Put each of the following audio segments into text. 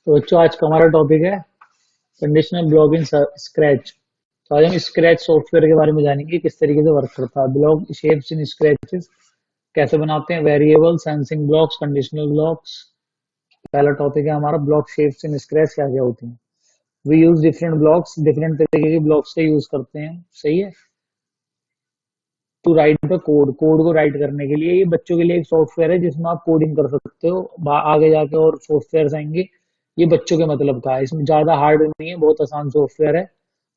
तो बच्चों आज का हमारा टॉपिक है कंडीशनल ब्लॉक इन स्क्रैच। तो आज हम स्क्रैच सॉफ्टवेयर के बारे में जानेंगे किस तरीके से वर्क करता है। ब्लॉक शेप्स इन स्क्रैचेस कैसे बनाते हैं, variable, sensing blocks, conditional blocks. पहला टॉपिक है हमारा ब्लॉक शेप्स इन स्क्रैच क्या क्या होती हैं। We use different blocks, different तरीके के ब्लॉक्स का यूज करते हैं, सही है, to write the code. Code को राइट करने के लिए ये बच्चों के लिए एक सॉफ्टवेयर है जिसमें आप कोडिंग कर सकते हो। आगे जाके और सॉफ्टवेयर आएंगे। ये बच्चों के मतलब का है, इसमें ज्यादा हार्ड नहीं है, बहुत आसान सॉफ्टवेयर है।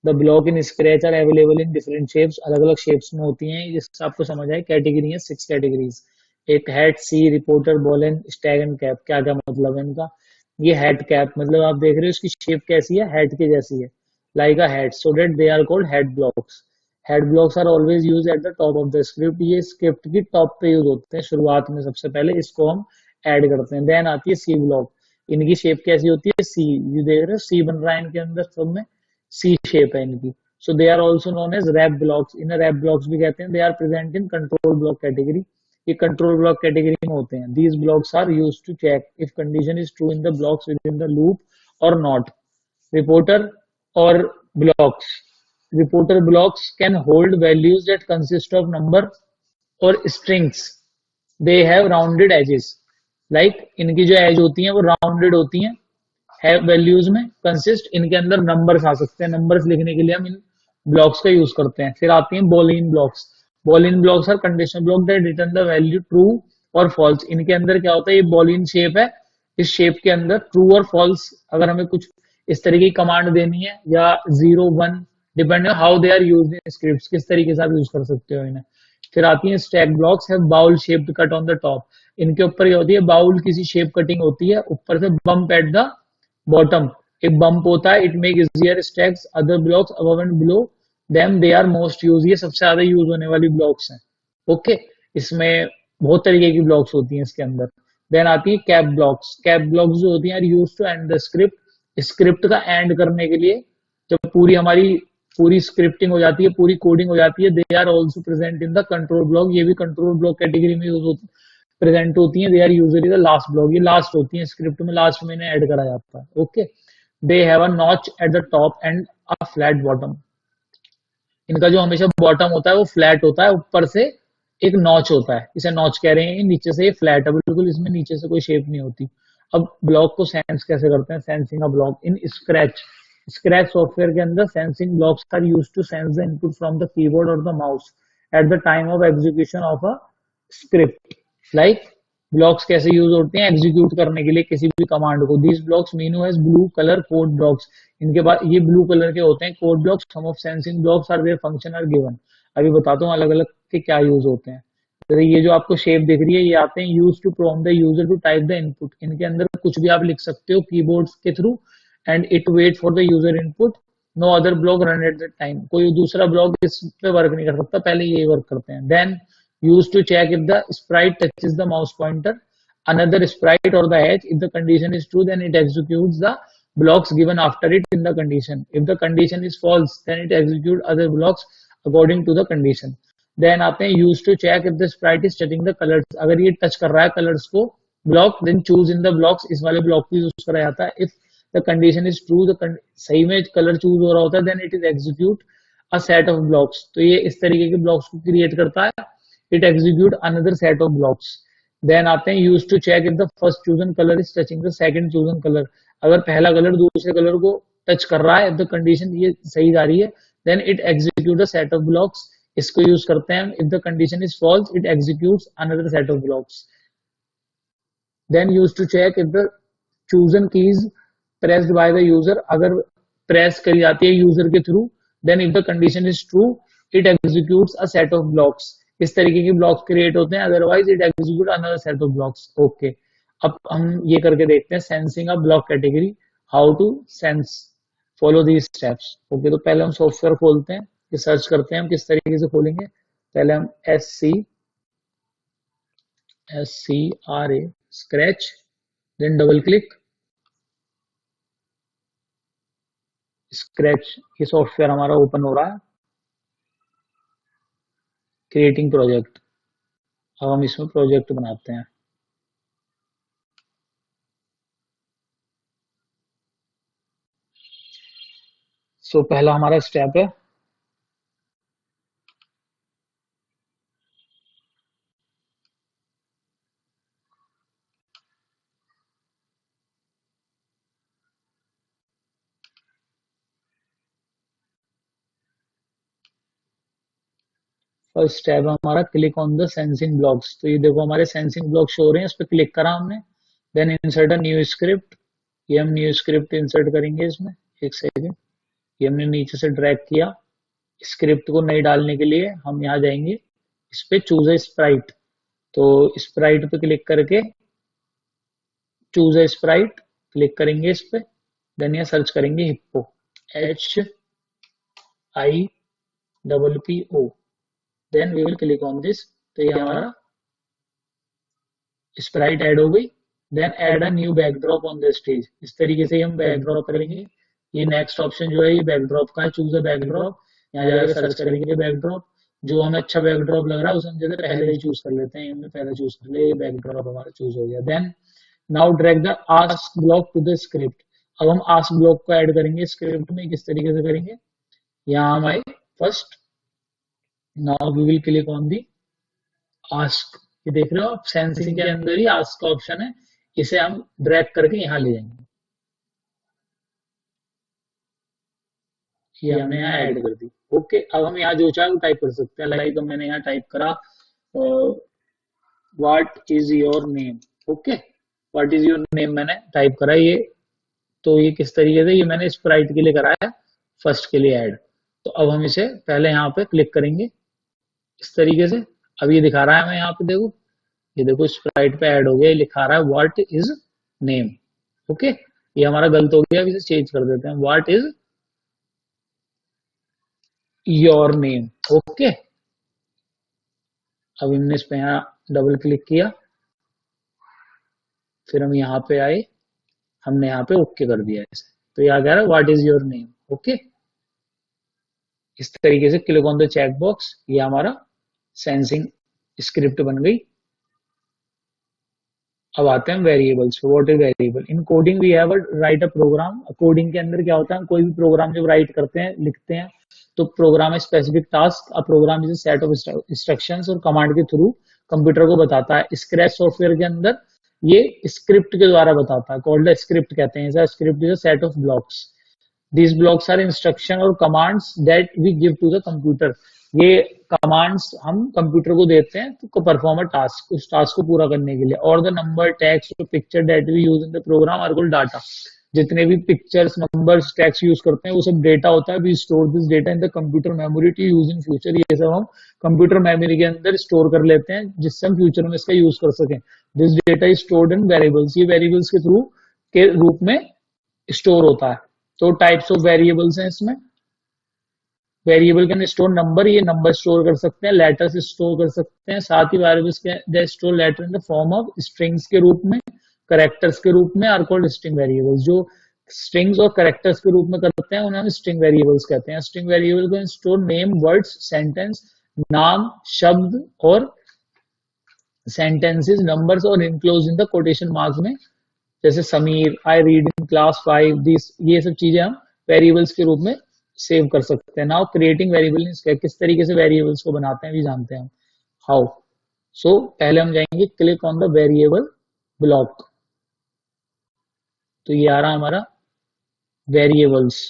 The block in Scratch are available in different shapes, अलग अलग शेप्स में होती हैं। जिससे आपको समझ आए, कैटेगरी है 6 कैटेगरीज। एक hat, C, reporter, ball and stack and cap. क्या क्या मतलब है इनका। ये हैट कैप मतलब आप देख रहे हो इसकी शेप कैसी है, हैट के जैसी है, like a hat, so that they are called head blocks. Head blocks are always use at the top of the script. ये स्क्रिप्ट की टॉप पे यूज होते हैं, शुरुआत में सबसे पहले इसको हम ऐड करते हैं। देन आती है सी ब्लॉक। इनकी शेप कैसी होती है, सी, ये देख रहे हो सी बन रहा है इनके अंदर, सब में सी शेप है इनकी। So they are also known as wrap blocks. इन्हें रैप ब्लॉक्स भी कहते हैं। They are present in control block category. ये कंट्रोल ब्लॉक कैटेगरी में होते हैं। These blocks are use to check if condition is true in the blocks within the loop और not. Reporter और blocks. Reporter blocks can hold values that consist of number or strings. They have rounded edges. Like इनकी जो as होती हैं वो rounded होती हैं। है वैल्यूज में कंसिस्ट, इनके अंदर नंबर्स आ सकते हैं। नंबर्स लिखने के लिए हम इन ब्लॉक्स का यूज करते हैं। फिर आती हैं Boolean blocks. Boolean blocks are conditional block that return the value true और फॉल्स। इनके अंदर क्या होता है, ये बॉलियन शेप है, इस शेप के अंदर ट्रू और फॉल्स अगर हमें कुछ इस तरीके की कमांड देनी है, या 0 1, depending how they are used in scripts, किस तरीके से आप यूज कर सकते हो इन्हें। फिर आती है स्टैक ब्लॉक्स, है bowl shaped cut on the top. इनके ऊपर ये होती है बाउल, किसी शेप कटिंग होती है, ऊपर से बम्प एट द बॉटम एक बम्प होता है। It make easier stacks other blocks above and below them, they are most use. ये सबसे ज्यादा यूज होने वाली ब्लॉक्स हैं। ओके, इसमें बहुत तरीके की ब्लॉक्स होती हैं इसके अंदर। देन आती है कैप ब्लॉक्स। कैप ब्लॉक्स जो होती हैं are use to end the script. Script का एंड करने के लिए, जब पूरी हमारी पूरी स्क्रिप्टिंग हो जाती है, पूरी कोडिंग हो जाती है, they are also present in the control block. ये भी कंट्रोल ब्लॉक कैटेगरी में यूज होती प्रेजेंट होती है। They are usually the last block. ये लास्ट होती है स्क्रिप्ट में, लास्ट में इन्हें ऐड करा जाता है। Okay, they have a notch eight the top and a flat bottom. इनका जो हमेशा बॉटम होता है वो फ्लैट होता है, ऊपर से एक नॉच होता है, इसे नॉच कह रहे हैं। नीचे से ये फ्लैट है बिल्कुल, इसमें नीचे से कोई शेप नहीं होती। अब ब्लॉक को सेंस कैसे करते हैं, sensing a block in Scratch. Scratch software के अंदर sensing blocks are used to sense the input from the keyboard और the mouse at the time of execution of a script. Like blocks कैसे use होते हैं execute करने के लिए किसी भी कमांड को। These blocks menu as blue colour code blocks. इनके बाद ये ब्लू कलर के होते हैं code blocks. Some of sensing blocks are there function are given. अभी बताता हूँ अलग अलग के क्या यूज होते हैं। तो ये जो आपको शेप दिख रही है, ये आते हैं use to prompt the user to type the input. इनके अंदर कुछ भी आप लिख सकते हो कीबोर्ड के through, and it wait for the user input. No other block run at the time. कोई दूसरा ब्लॉक इस पे वर्क नहीं कर सकता, पहले ये वर्क करते हैं। Then used to check if the sprite touches the mouse pointer, another sprite or the edge. If the condition is true, then it executes the blocks given after it in the condition. If the condition is false, then it executes other blocks according to the condition. Then आते हैं used to check if the sprite is touching the colors. अगर ये touch कर रहा है colours को block, then choose in the blocks, इस वाले ब्लॉक को यूज करा जाता है। If the condition is true, सही में कलर चूज हो रहा होता है, then it is execute a set of blocks. तो ये इस तरीके के ब्लॉक्स को क्रिएट करता है। it execute another set of blocks. Then आते हैं used to check if the first chosen color is touching the second chosen color. अगर पहला कलर दूसरे कलर को टच कर रहा है, if the condition ये सही जा रही है, then it execute a set of blocks. इसको यूज करते हैं। if the condition is false, it executes another set of blocks. Then used to check if the chosen keys pressed by the user, अगर press करी जाती है user के through, then if the condition is true, it executes a set of blocks. इस तरीके के blocks create होते हैं, otherwise it execute another set of blocks. Okay, अब हम ये करके देखते हैं sensing a block category, how to sense, follow these steps. Okay, तो पहले हम सॉफ्टवेयर खोलते हैं, ये सर्च करते हैं हम किस तरीके से खोलेंगे। पहले हम SCRA Scratch, then double click Scratch. ये सॉफ्टवेयर हमारा ओपन हो रहा है, क्रिएटिंग प्रोजेक्ट। अब हम इसमें प्रोजेक्ट बनाते हैं। सो पहला हमारा स्टेप है फर्स्ट टैब हमारा click on the sensing blocks. तो ये देखो हमारे सेंसिंग ब्लॉक शो हो रहे हैं, इस पर क्लिक करा हमने। Then insert a new script, ये हम न्यू स्क्रिप्ट इंसर्ट करेंगे इसमें। एक सेकेंड, ये हमने नीचे से ड्रैग किया। स्क्रिप्ट को नहीं डालने के लिए हम यहाँ जाएंगे, इस पे चूज अ स्प्राइट। तो स्प्राइट पे क्लिक करके चूज अ स्प्राइट क्लिक करेंगे इस पे। देन यहाँ सर्च करेंगे hippo, HIPPO। Then we will click on this. तो ये हमारा स्प्राइट ऐड हो गई। Then add a new backdrop on the stage, इस तरीके से हम बैकड्रॉप करेंगे। ये नेक्स्ट ऑप्शन जो है ये बैकड्रॉप का है, चूज अ बैकड्रॉप। यहाँ जाकर सर्च करेंगे बैकड्रॉप, जो हमें अच्छा बैकड्रॉप लग रहा है उसे हम जैसे पहले ही चूज कर लेते हैं। हमने पहले चूज कर लिया, ये बैकड्रॉप हमारा चूज हो गया। Then now drag the ask block to the script. अब हम आस्क ब्लॉक को ऐड करेंगे स्क्रिप्ट में। किस तरीके से करेंगे, यहाँ हम आए first, now we will click on the ask. ये देख रहे हो आप, सेंसिंग के अंदर ही आस्क का ऑप्शन है, इसे हम ड्रैग करके यहाँ ले जाएंगे। ये हमने यहाँ ऐड कर दी। ओके, अब हम यहाँ जो चाहे वो टाइप कर सकते हैं। लाइक मैंने यहाँ टाइप करा what is your name. Okay, what is your name मैंने टाइप करा ये। तो ये किस तरीके से, ये मैंने स्प्राइट के लिए कराया, फर्स्ट के लिए ऐड। तो अब हम इसे पहले यहाँ पे क्लिक करेंगे इस तरीके से। अब ये दिखा रहा है हमें यहाँ पे, देखो ये देखो स्प्राइट पे ऐड हो गया, ये लिखा रहा है व्हाट इज नेम। ओके, ये हमारा गलत हो गया, अब इसे चेंज कर देते हैं, what is your name. Okay, अब हमने इस पे यहाँ डबल क्लिक किया, फिर हम यहाँ पे आए, हमने यहाँ पे ओके कर दिया इसे। तो ये आ गया what is your name. Okay, इस तरीके से click on the check box, ये हमारा सेंसिंग स्क्रिप्ट बन गई। अब आते हैं वेरिएबल्स पे। What is variable in coding, we have write a program. Coding के अंदर क्या होता है, कोई भी प्रोग्राम जब राइट करते हैं, लिखते हैं, तो program specific task, a program is set of instructions और कमांड के थ्रू कंप्यूटर को बताता है। स्क्रैच सॉफ्टवेयर के अंदर ये स्क्रिप्ट के द्वारा बताता है, कॉल्ड स्क्रिप्ट कहते हैं। Script is a set of blocks, these blocks are instruction और commands that we give to the computer। ये कमांड्स हम कंप्यूटर को देते हैं तो परफॉर्म अ टास्क, उस टास्क को पूरा करने के लिए। और the number, text, picture that we use in the program are called data. जितने भी पिक्चर्स, नंबर्स, टेक्स्ट यूज करते हैं वो सब डेटा होता है। We store this data in the computer memory to use in future. ये सब हम कंप्यूटर मेमोरी के अंदर स्टोर कर लेते हैं जिससे हम फ्यूचर में इसका यूज कर सकें। This data is stored in variables, ये वेरिएबल्स के थ्रू के रूप में स्टोर होता है। तो टाइप्स ऑफ वेरिएबल्स हैं इसमें। वेरिएबल कैन स्टोर नंबर, ये नंबर स्टोर कर सकते हैं, लेटर्स स्टोर कर सकते हैं। साथ ही वेरिएबल्स के store letter in the form of strings के रूप में, करेक्टर्स के रूप में, आर कॉल्ड स्ट्रिंग वेरिएबल्स। जो स्ट्रिंग्स और करेक्टर्स के रूप में करते हैं उन्हें हम स्ट्रिंग वेरिएबल्स कहते हैं। स्ट्रिंग वेरिएबल को स्टोर नेम, वर्ड्स, सेंटेंस, नाम, शब्द और सेंटेंसेस, नंबर्स और enclose in the quotation marks में, जैसे Sameer, I read in class 5, this, ये सब चीजें हम वेरिएबल्स के रूप में सेव कर सकते हैं। नाउ क्रिएटिंग वेरिएबल, किस तरीके से वेरिएबल्स को बनाते हैं भी जानते हैं हम, हाउ। सो पहले हम जाएंगे click on the variable block. तो ये आ रहा हमारा वेरिएबल्स,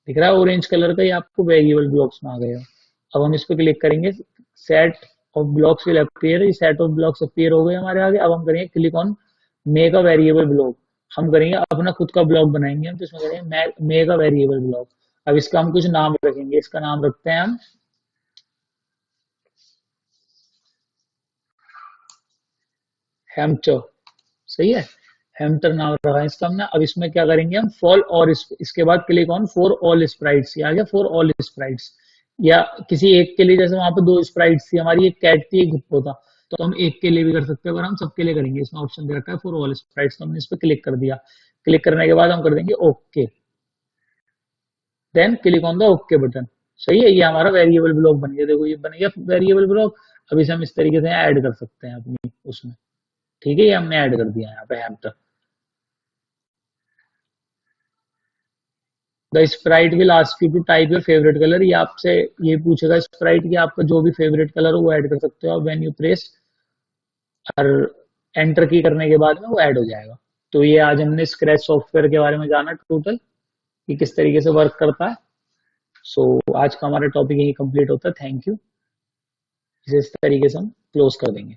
दिख रहा है ऑरेंज कलर का, ये आपको वेरिएबल ब्लॉक्स में आ गया। अब हम इस पर क्लिक करेंगे, set of blocks will appear. ये सेट ऑफ ब्लॉक्स अपीयर हो गए हमारे आगे। अब हम करेंगे click on make a variable block. हम करेंगे अपना खुद का ब्लॉक बनाएंगे हम, तो इसमें करेंगे मेक अ वेरिएबल ब्लॉक। अब इसका हम कुछ नाम रखेंगे, इसका नाम रखते हैं हम हैमस्टर। सही है, हैमस्टर नाम रखा है इसका हमने। अब इसमें क्या करेंगे हम, फॉल और इसके बाद click on for all sprites. ये आ गया फॉर ऑल स्प्राइट्स, या किसी एक के लिए, जैसे वहां पे दो स्प्राइट्स थी हमारी, एक कैट थी एक हिप्पो था, तो हम एक के लिए भी कर सकते हैं। अगर हम सबके लिए करेंगे, इसमें ऑप्शन दे रखा है फॉर ऑल स्प्राइट्स, तो हमने इस पर क्लिक कर दिया। क्लिक करने के बाद हम कर देंगे okay, then click on the okay button. सही है, ये हमारा वेरिएबल ब्लॉक बन गया। देखो ये बन गया वेरिएबल ब्लॉक। अब इसे हम इस तरीके से ऐड कर सकते हैं अपनी उसमें। ठीक है, ये हमने ऐड कर दिया यहाँ पे hamster. The sprite will ask you to type your favourite colour, ये आपसे ये पूछेगा स्प्राइट कि आपका जो भी फेवरेट कलर हो वो ऐड कर सकते हो आप व्हेन यू प्रेस, और एंटर की करने के बाद में वो ऐड हो जाएगा। तो ये आज हमने स्क्रैच सॉफ्टवेयर के बारे में जाना टोटल कि किस तरीके से वर्क करता है। सो आज का हमारा टॉपिक यही कंप्लीट होता है। Thank you. इसे इस तरीके से हम क्लोज कर देंगे।